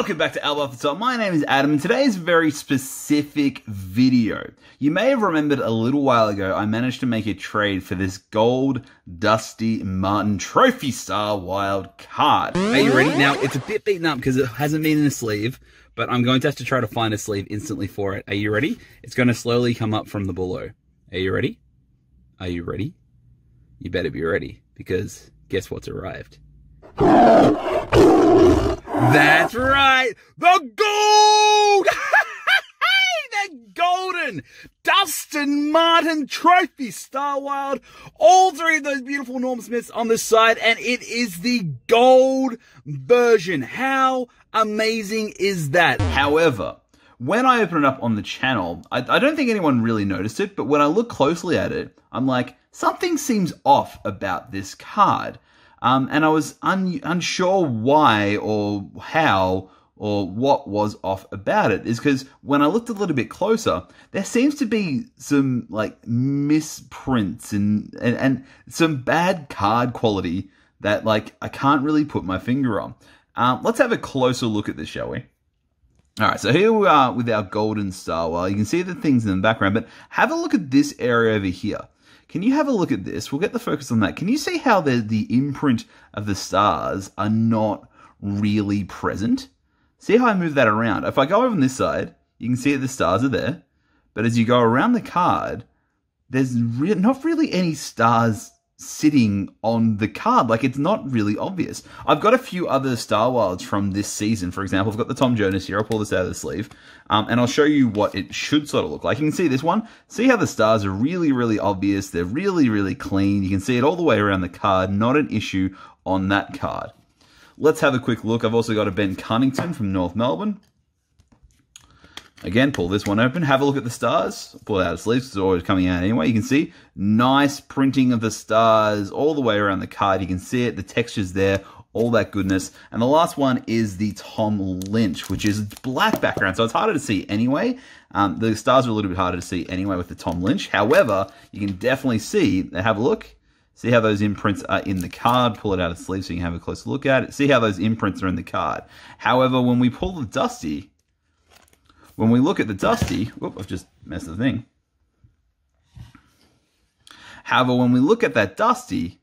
Welcome back to Alba off the Top. My name is Adam, and today is a very specific video. You may have remembered a little while ago, I managed to make a trade for this gold Dusty Martin Trophy Star Wild card. Are you ready? Now, it's a bit beaten up because it hasn't been in a sleeve, but I'm going to have to try to find a sleeve instantly for it. Are you ready? It's going to slowly come up from the below. Are you ready? Are you ready? You better be ready, because guess what's arrived? That's right, the gold! The golden Dustin Martin Trophy Star Wild. All three of those beautiful Norm Smiths on the side, and it is the gold version. How amazing is that? However, when I open it up on the channel, I don't think anyone really noticed it, but when I look closely at it, I'm like, something seems off about this card. And I was unsure why or how or what was off about it. Is because when I looked a little bit closer, there seems to be some like misprints and some bad card quality that like I can't really put my finger on. Let's have a closer look at this, shall we? All right, so here we are with our golden star. Well, you can see the things in the background, but have a look at this area over here. Can you have a look at this? We'll get the focus on that. Can you see how the imprint of the stars are not really present? See how I move that around? If I go over on this side, you can see that the stars are there. But as you go around the card, there's not really any stars sitting on the card. Like, it's not really obvious. I've got a few other Star Wilds from this season. For example, I've got the Tom Jonas here. I'll pull this out of the sleeve. And I'll show you what it should sort of look like. You can see this one. See how the stars are really, really obvious. They're really, really clean. You can see it all the way around the card. Not an issue on that card. Let's have a quick look. I've also got a Ben Cunnington from North Melbourne. Again, pull this one open. Have a look at the stars. Pull it out of the sleeves. It's always coming out anyway. You can see nice printing of the stars all the way around the card. You can see it. The texture's there. All that goodness. And the last one is the Tom Lynch, which is black background, so it's harder to see anyway. The stars are a little bit harder to see anyway with the Tom Lynch. However, you can definitely see, have a look. See how those imprints are in the card. Pull it out of the sleeve so you can have a closer look at it. See how those imprints are in the card. However, when we pull the Dusty, when we look at the Dusty, whoop, I've just messed the thing. However, when we look at that Dusty,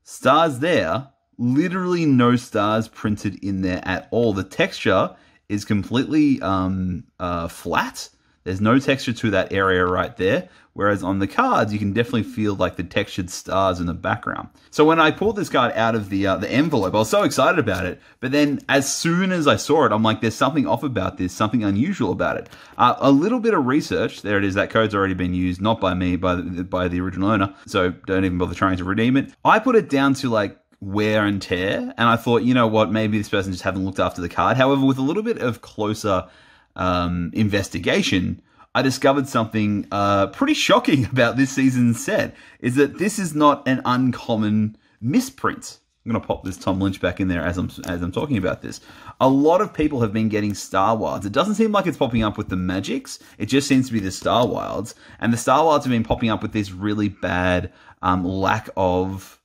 stars there, literally no stars printed in there at all. The texture is completely flat. There's no texture to that area right there. Whereas on the cards, you can definitely feel like the textured stars in the background. So when I pulled this card out of the envelope, I was so excited about it. But then as soon as I saw it, I'm like, there's something off about this, something unusual about it. A little bit of research. There it is. That code's already been used, not by me, by the original owner. So don't even bother trying to redeem it. I put it down to like wear and tear. And I thought, you know what, maybe this person just haven't looked after the card. However, with a little bit of closer investigation, I discovered something pretty shocking about this season's set, is that this is not an uncommon misprint. I'm going to pop this Tom Lynch back in there as I'm talking about this. A lot of people have been getting Star Wilds. It doesn't seem like it's popping up with the Magics. It just seems to be the Star Wilds. And the Star Wilds have been popping up with this really bad lack of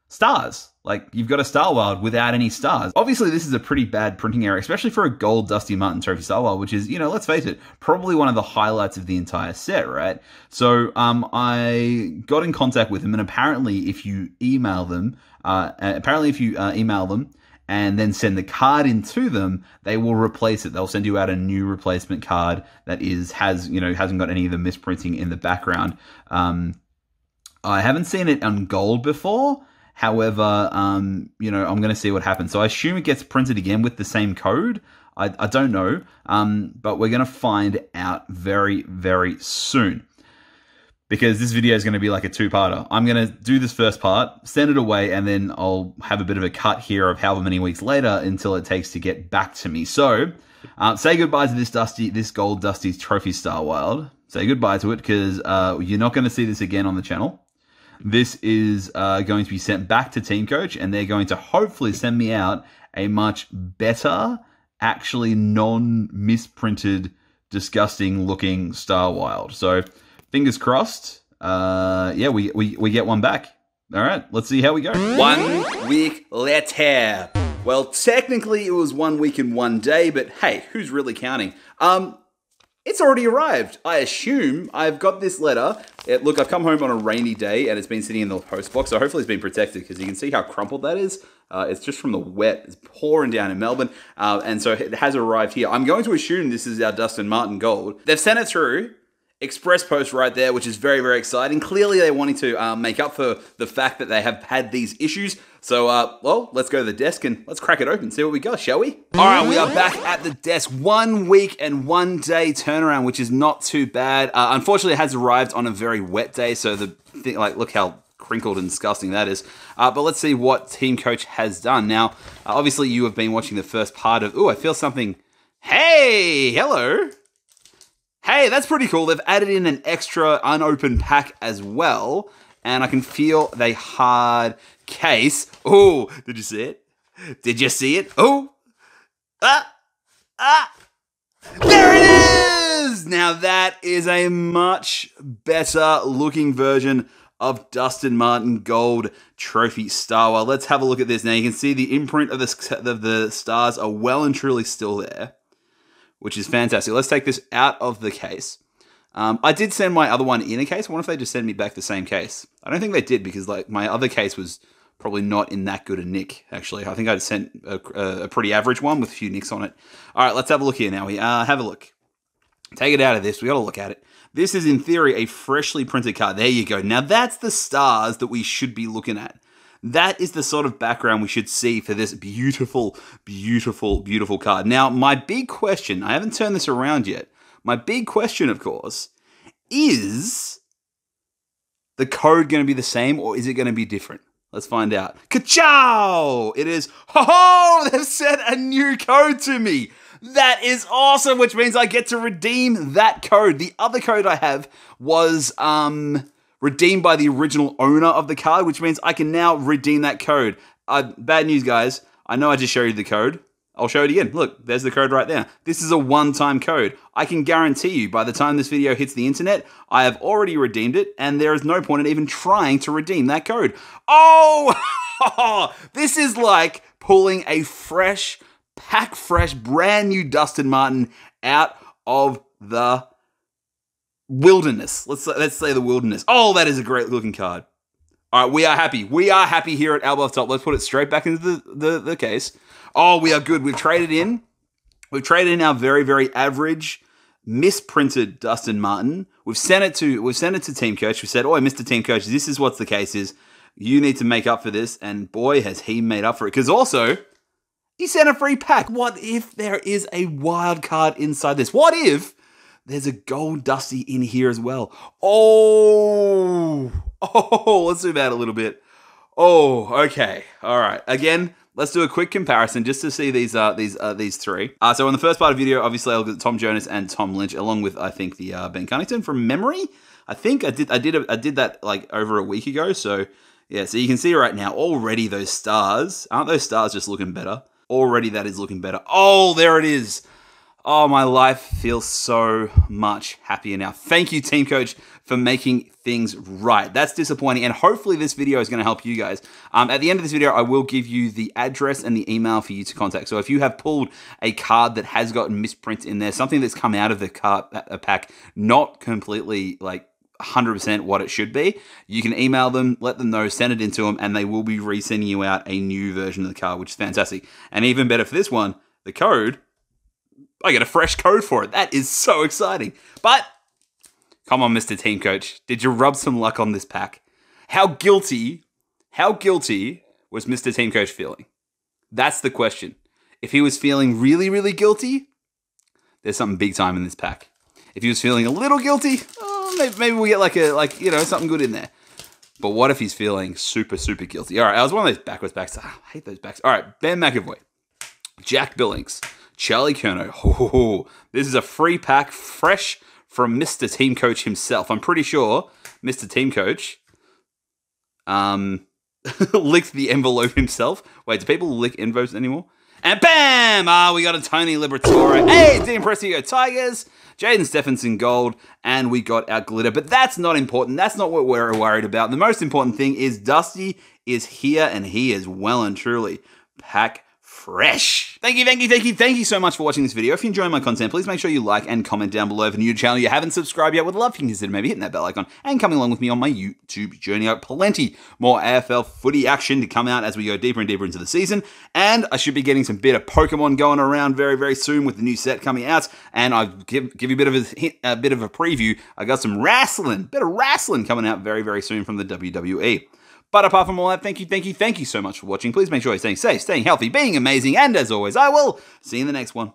stars. Like, you've got a Star Wild without any stars. Obviously, this is a pretty bad printing error, especially for a gold Dusty Martin Trophy Star Wild, which is, you know, let's face it, probably one of the highlights of the entire set, right? So, I got in contact with them, and apparently if you email them, and then send the card into them, they will replace it. They'll send you out a new replacement card that hasn't got any of the misprinting in the background. I haven't seen it on gold before. However, I'm going to see what happens. So I assume it gets printed again with the same code. I don't know, but we're going to find out very, very soon. Because this video is going to be like a two-parter. I'm going to do this first part, send it away, and then I'll have a bit of a cut here of however many weeks later until it takes to get back to me. So, say goodbye to this gold Dusty Trophy Star Wild. Say goodbye to it, because you're not going to see this again on the channel. This is going to be sent back to Teamcoach, and they're going to hopefully send me out a much better, actually non-misprinted, disgusting-looking Star Wild. So, fingers crossed. Yeah, we get one back. All right, let's see how we go. 1 week later. Well, technically it was 1 week and 1 day, but hey, who's really counting? It's already arrived. I assume I've got this letter. Look, I've come home on a rainy day and it's been sitting in the post box, so hopefully it's been protected because you can see how crumpled that is. It's just from the wet. It's pouring down in Melbourne, and so it has arrived here. I'm going to assume this is our Dustin Martin Gold. They've sent it through. Express post right there, which is very, very exciting. Clearly, they wanted to make up for the fact that they have had these issues. So, well, let's go to the desk and let's crack it open, see what we got, shall we? All right, we are back at the desk. 1 week and 1 day turnaround, which is not too bad. Unfortunately, it has arrived on a very wet day, so the thing, like, look how crinkled and disgusting that is. But let's see what Teamcoach has done. Now, obviously, you have been watching the first part of... Ooh, I feel something... Hey, hello. Hey, that's pretty cool. They've added in an extra unopened pack as well. And I can feel the hard case. Oh, did you see it? Did you see it? Oh, there it is! Now that is a much better looking version of Dustin Martin Gold Trophy Star. Well, let's have a look at this. Now you can see the imprint of the stars are well and truly still there, which is fantastic. Let's take this out of the case. I did send my other one in a case. I wonder if they just send me back the same case. I don't think they did because like my other case was probably not in that good a nick, actually. I think I sent a pretty average one with a few nicks on it. All right, let's have a look here now. We have a look. Take it out of this. We got to look at it. This is, in theory, a freshly printed card. There you go. Now, that's the stars that we should be looking at. That is the sort of background we should see for this beautiful, beautiful, beautiful card. Now, my big question, I haven't turned this around yet. My big question, of course, is the code going to be the same or is it going to be different? Let's find out. Ka-chow! It is, ho-ho! They've sent a new code to me. That is awesome, which means I get to redeem that code. The other code I have was redeemed by the original owner of the card, which means I can now redeem that code. Bad news, guys. I know I just showed you the code. I'll show it again. Look, there's the code right there. This is a one-time code. I can guarantee you by the time this video hits the internet, I have already redeemed it, and there is no point in even trying to redeem that code. Oh, this is like pulling a fresh, pack-fresh, brand new Dustin Martin out of the wilderness. Let's say the wilderness. Oh, that is a great looking card. All right, we are happy. We are happy here at Elbow Top. Let's put it straight back into the case. Oh, we are good. We've traded in. We've traded in our very, very average misprinted Dustin Martin. We've sent it to Teamcoach. We said, "Oh, Mr. Teamcoach, this is what the case is. You need to make up for this." And boy, has he made up for it. Because also, he sent a free pack. What if there is a wild card inside this? What if there's a gold Dusty in here as well? Oh, let's zoom out a little bit. Oh, okay. All right. Again, let's do a quick comparison just to see these three. So in the first part of the video, obviously I looked at Tom Jonas and Tom Lynch, along with I think the Ben Cunnington from memory. I think I did that like over a week ago. So yeah, so you can see right now already those stars. Aren't those stars just looking better? Already that is looking better. Oh, there it is. Oh, my life feels so much happier now. Thank you, Teamcoach, for making things right. That's disappointing, and hopefully this video is going to help you guys. At the end of this video, I will give you the address and the email for you to contact. So if you have pulled a card that has gotten misprint in there, something that's come out of the card pack, not completely like 100% what it should be, you can email them, let them know, send it into them, and they will be resending you out a new version of the card, which is fantastic. And even better for this one, the code, I get a fresh code for it. That is so exciting. But come on, Mr. Teamcoach, did you rub some luck on this pack? How guilty was Mr. Teamcoach feeling? That's the question. If he was feeling really, really guilty, there's something big time in this pack. If he was feeling a little guilty, oh, maybe we get something good in there. But what if he's feeling super, super guilty? All right, I was one of those backwards backs. I hate those backs. All right, Ben McAvoy, Jack Billings, Charlie Curnow. Oh, this is a free pack, fresh from Mr. Teamcoach himself. I'm pretty sure Mr. Teamcoach licked the envelope himself. Wait, do people lick envelopes anymore? And bam! We got a Tony Liberatore. Hey, Dean Presio Tigers, Jaden Stephenson Gold, and we got our glitter. But that's not important. That's not what we're worried about. The most important thing is Dusty is here, and he is well and truly pack fresh. Thank you so much for watching this video. If you enjoy my content, please make sure you like and comment down below. If you're new to the channel, you haven't subscribed yet, would love if you consider maybe hitting that bell icon and coming along with me on my YouTube journey. I have plenty more AFL footy action to come out as we go deeper and deeper into the season, and I should be getting some bit of Pokemon going around very, very soon with the new set coming out, and I'll give you a bit of a preview. I got some bit of wrestling coming out very, very soon from the WWE. But apart from all that, thank you so much for watching. Please make sure you're staying safe, staying healthy, being amazing, and as always, I will see you in the next one.